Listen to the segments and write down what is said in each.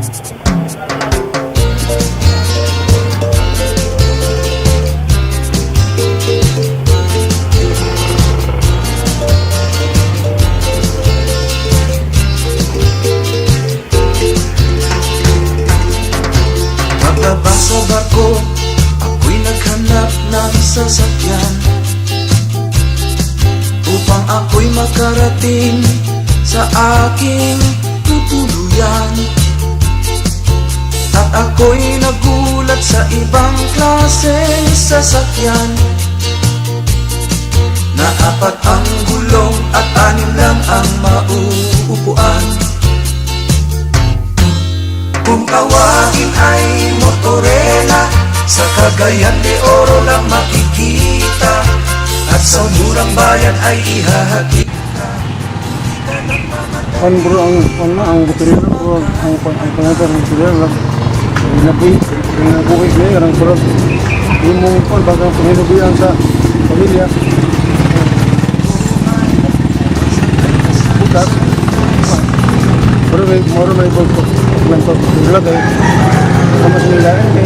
Sa barko, ako'y naghanap ng sasakyan upang ako'y makarating sa aking tutuluyan. At ako'y nagulat sa ibang klaseng sasakyan na 4 ang gulong at 6 lang ang mauupuan. Kung tawagin ay Motorela, sa Cagayan de Oro lang makikita, at sa murang bayan ay ihahatid. Bro, ang Motorela bro, ang pangalan ng Motorela nabuhay niya, ang sarap yung mong bagang panghinubihan sa pamilya. Bukas pero may moro may bagpag nilagay sama sa nilain kay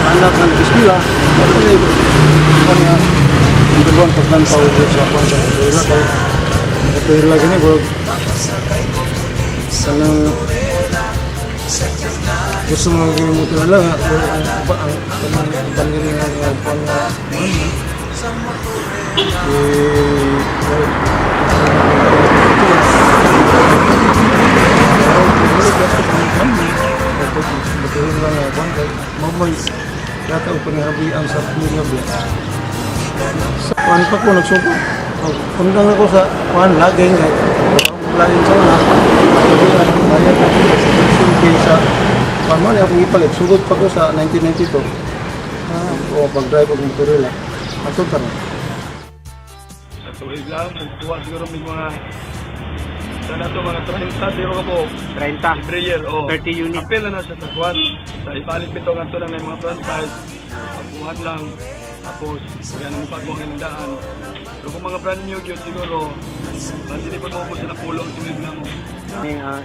anak ng iskila kasi kanya hindi buwan paglantaw sa kwansa pero lagi ni bro sanang gusto mo maging Motorela nga ang panggaling nga pang Motorela nga pang mamay yata ang panghabian sa pamilya biya sa kuhan pa ko nagsuko kundang ako sa kuhan laging laging sa una sa paano niya akong ipalit sugod pa ko sa 1992 o pag-drive ng Motorela ato ka na sa tuwid lang magkuha siguro may mga sana ito mga 30 zero ka po 30 every year 30 units apel na siya sa kuhan sa ibalik ito nga ito lang may mga franchise pagkuhan lang tapos yan ang pagkuhan ng daan pero kung mga brand new yun siguro hindi pa mo sila pulong sinid na mo.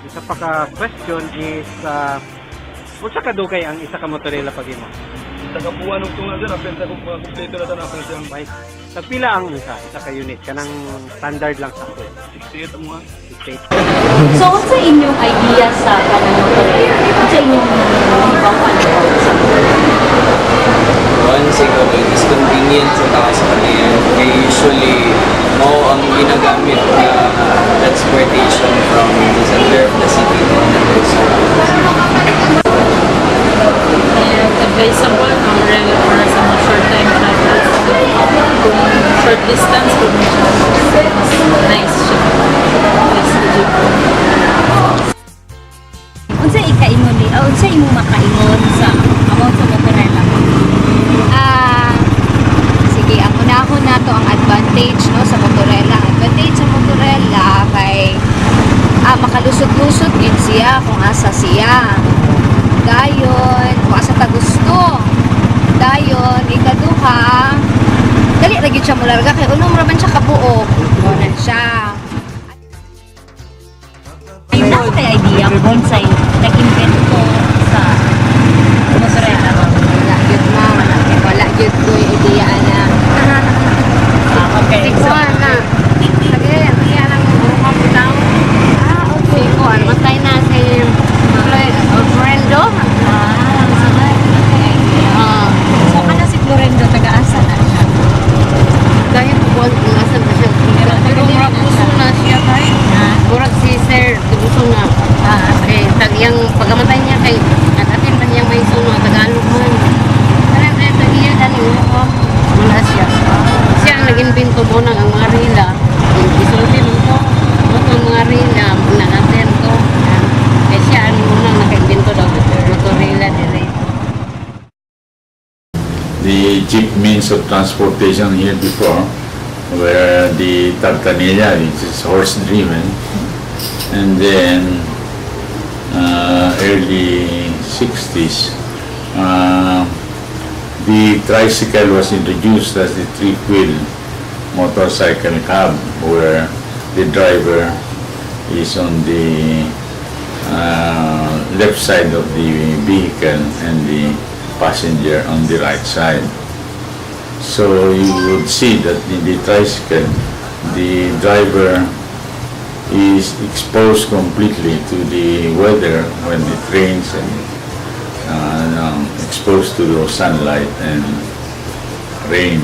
Isa pa ka question is kung sa kadugay ang isa ka Motorela pag mo? Sa kabuuan ng tunga dyan, apel sa kumpleto na tanapin na siyang bike. Tagpila ang isa ka unit, kanang standard lang sa 68 ang mga. 68. So, what's sa inyong idea sa kanang Motorela? What's sa inyong ibang pananaw sa Motorela? One, siguro, it is convenient sa tao sa kanila. Kaya usually, mo ang ginagamit na transportation from the center of the city to another side. And advisable ang regular para sa mga short time travels. Kung short distance, kung nice siya. Nice to jeep. Unsa ikaingon di? Unsa imo makaingon sa amount sa Motorela? Sige, ang unahon nato ang advantage no sa Motorela. Advantage sa Motorela kay makalusot-lusot yun siya kung asa siya. Dayon, kung asa ta gusto. Dayon, ikaduha, dali ra gyud siya mularga kay unom ra man siya kabuok. Mo siya. Ay na ko tay idea kung say nag-invent ko sa Motorela. Wala gyud ko idea na. Okay. So na. Sige, kaya lang urong mo daw. Okay. Ko ano matay na si Florendo. So kana si Florendo taga-asa na siya. Dahil buwan kung asa na siya. Pero murag puso na siya kay. Murag si Sir Tubuso na. Tagyang pagamatay niya kay at-atin man niyang may suno Tagalog man. Kaya tagiya dali mo. Mula siya. Siya ang nag-invento mo ng ang mga rila. Isulti mo ko. Ang mga rila, nag-aten ko. Kaya siya ang unang nag-invento daw. Motorela dire. The cheap means of transportation here before were the tartanilla, which is horse-driven, and then early 60s the tricycle was introduced as the three-wheel motorcycle cab, where the driver is on the left side of the vehicle and the passenger on the right side. So you would see that in the tricycle, the driver is exposed completely to the weather when it rains, and exposed to the sunlight and rain.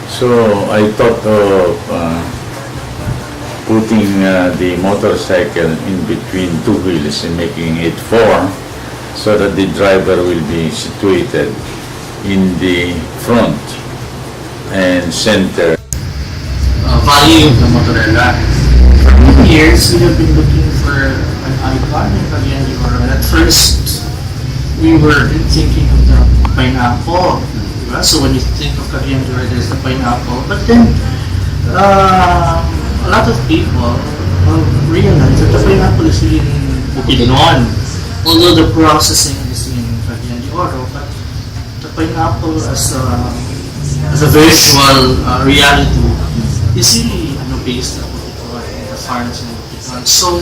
So I thought of putting the motorcycle in between two wheels and making it four, so that the driver will be situated in the front and center. Value of the Motorela. For many years, we have been looking for an icon in Cagayan de Oro. At first, we were thinking of the pineapple. Diba? So when you think of Cagayan de Oro, there's the pineapple. But then, a lot of people realize that the pineapple is really in Bukidnon. Although the processing is in Cagayan de Oro, but the pineapple as a visual reality is really based on the farms in Bukidnon. So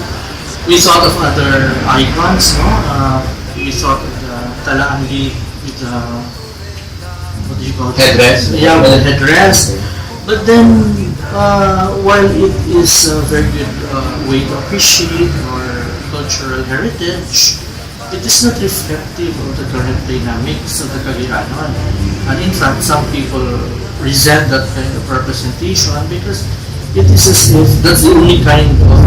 we thought of other icons, no? We thought of the Talaan leaf with the, what do you call it? Headrest? Yeah, with the headrest. But then, while it is a very good way to appreciate our cultural heritage, it is not reflective of the current dynamics of the Cagayanon. And in fact, some people resent that kind of representation because it is as if that's the only kind of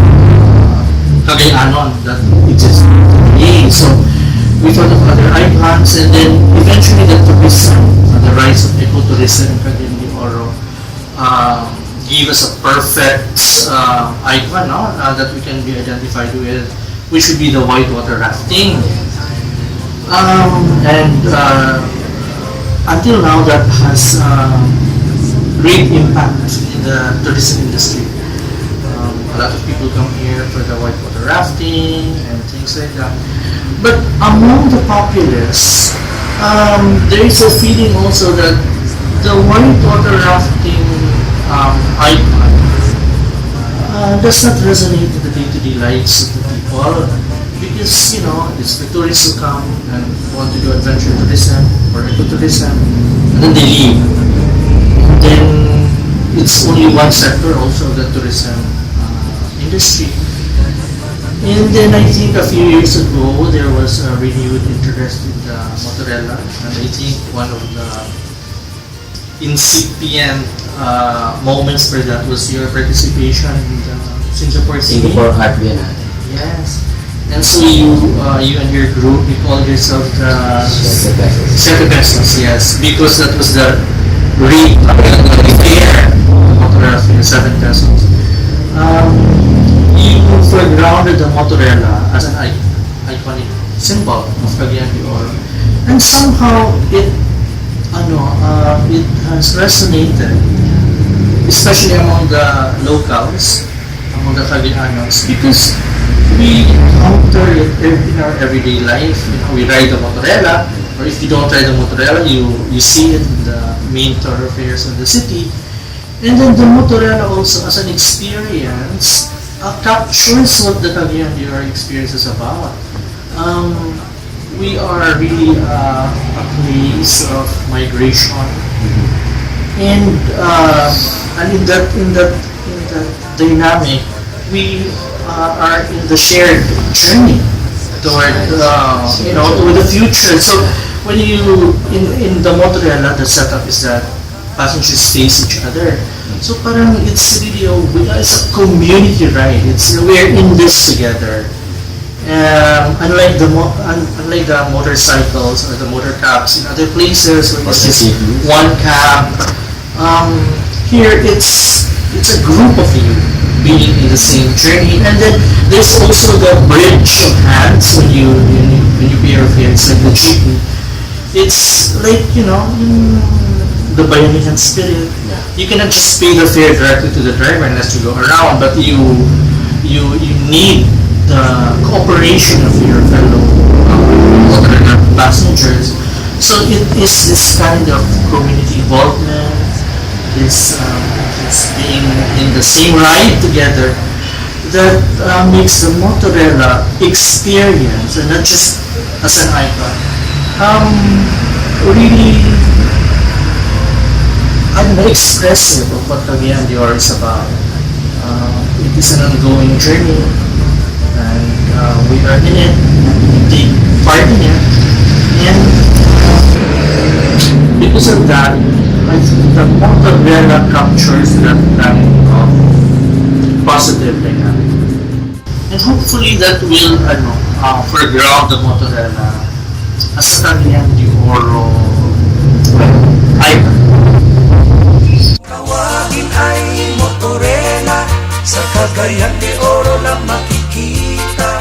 Cagayanon that exists today. So we thought of other icons, and then eventually the tourism, the rise of ecotourism in Cagayan de Oro, gave us a perfect icon, no? That we can be identified with, which would be the whitewater rafting. Until now, that has great impact in the tourism industry. A lot of people come here for the whitewater rafting and things like that. But among the populace, there is a feeling also that the whitewater rafting icon does not resonate with the day-to-day lives of the people, because it's the tourists who come and want to do adventure tourism or ecotourism, and then they leave. And then it's only one sector also, the tourism industry. And then I think a few years ago there was a renewed interest in the Motorela, and I think one of the incipient moments for that was your participation in the Singapore Art Biennale. Yes. And so you and your group, you called yourself the Sete Pesos, yes, because that was the rate of the fair, Motorela, 7 pesos. You foregrounded the Motorela as an iconic symbol of Cagayan de Oro, and somehow it has resonated, especially among the locals, among the Cagayanons, because we encounter it in our everyday life. We ride the Motorela, or if you don't ride the Motorela, you see it in the main thoroughfares of the city. And then the Motorela also as an experience captures what the Cagayan de Oro experience is about. We are really a place of migration, and in that dynamic, we are in the shared journey toward toward the future. So when you in the Motorela, the setup is that passengers face each other. So parang it's really it's a community ride. We're in this together. Unlike the motorcycles or the motor cabs in other places where it's just one cab, here it's a group of you being in the same journey. And then there's also the bridge of hands when you pay your fare. It's like the jeepney. It's like the Bayanihan spirit. You cannot just pay the fare directly to the driver unless you go around, but you need the cooperation of your fellow passengers. it is this kind of community involvement, this being in the same ride together, that makes the Motorela experience, and not just as an icon, really, I don't know, expressive of what Cagayan de Oro is about. It is an ongoing journey, and we are in it, we take part in it, and because of that, I think the Motorela captures that kind of positive dynamic. And hopefully that will foreground the Motorela as a Cagayan de Oro icon. Tawagin ay Motorela, sa Cagayan de Oro lang makikita.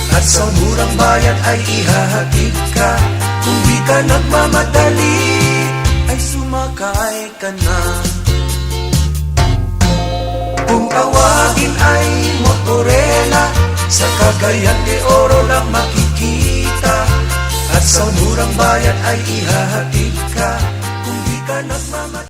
At sa murang bayan ay ihahatid ka. Kung di ka nagmamadali, ay sumakay ka na. Kung tawagin ay Motorela, sa Cagayan de Oro lang makikita. At sa murang bayan ay ihahatid ka. Kung di ka nagmamadali,